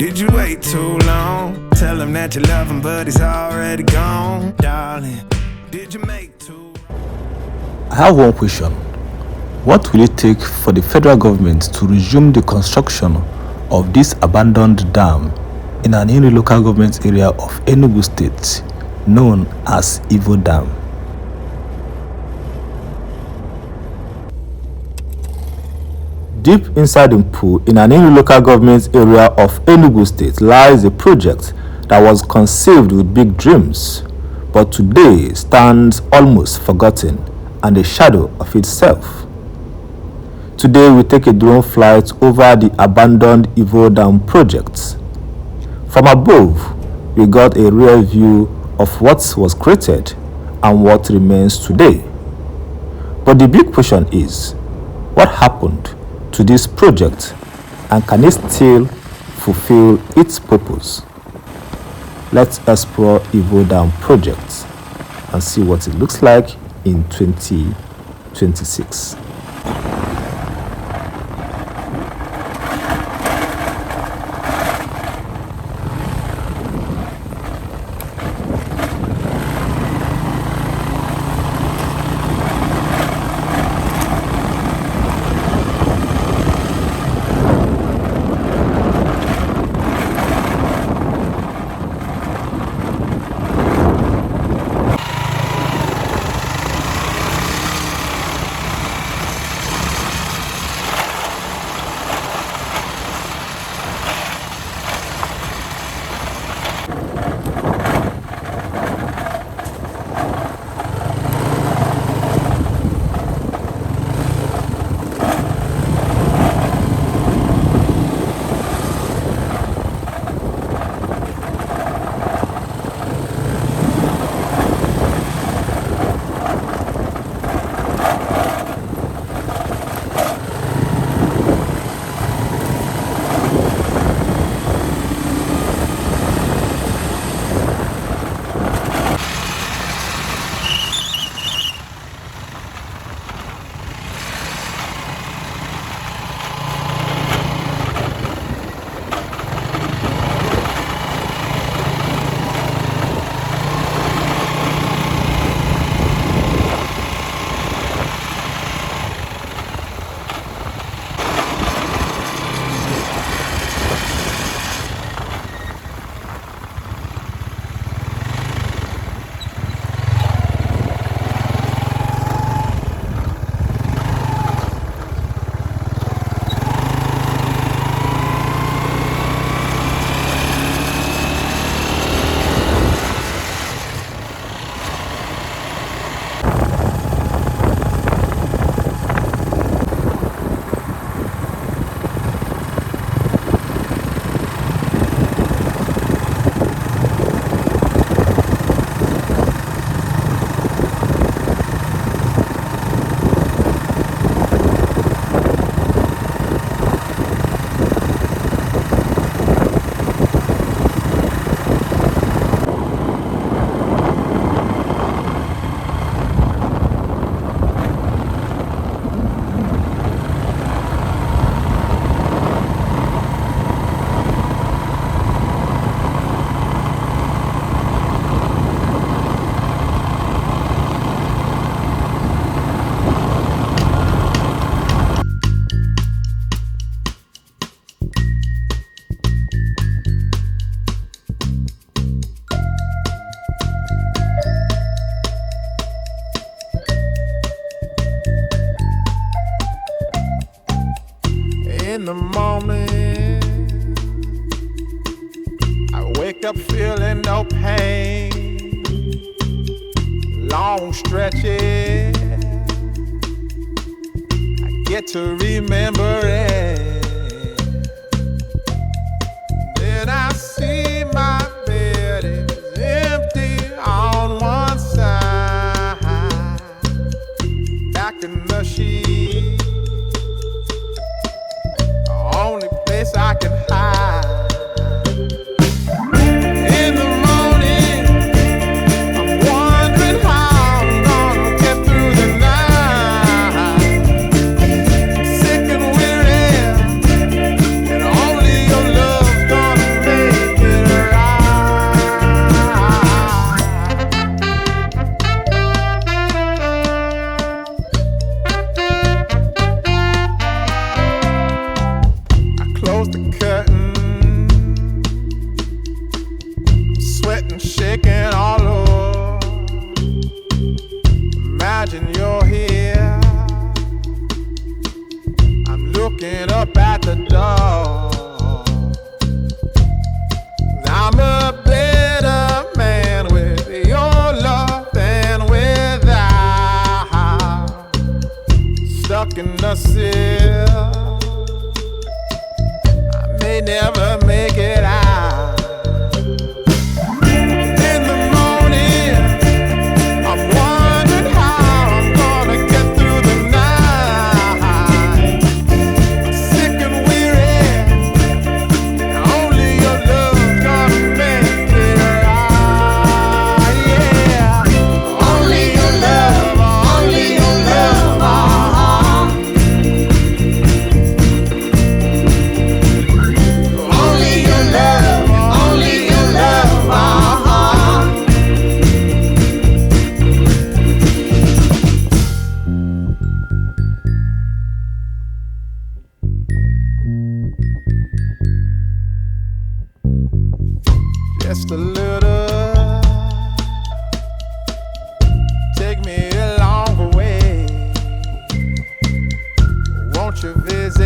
Did you wait too long? Tell him that you love him, but he's already gone. Darling, did you make too? I have one question. What will it take for the federal government to resume the construction of this abandoned dam in an Aninri local government area of Enugu State known as Ivo Dam? Deep inside Mpu in an Aninri local government area of Enugu State lies a project that was conceived with big dreams, but today stands almost forgotten and a shadow of itself. Today we take a drone flight over the abandoned Ivo Dam project. From above, we got a real view of what was created and what remains today. But the big question is, what happened to this project, and can it still fulfill its purpose? Let's explore Ivo Dam project and see what it looks like in 2026. In the morning, I wake up feeling no pain. Long stretches, I get to remember it. Then I see my bed is empty on one side. Back in the sheet, only place I can hide. In the morning, I'm wondering how I'm gonna get through the night. Sick and weary, and only your love's gonna looking up at the door. I'm a better man with your love than without. Stuck in the sill, I may never make it out. In the morning, I'm wondering how I'm gonna get through the night. Sick and weary, only your love gonna make it right. Yeah, only your love, only your love. Only your love, only your love. Just a little, take me along the way. Won't you visit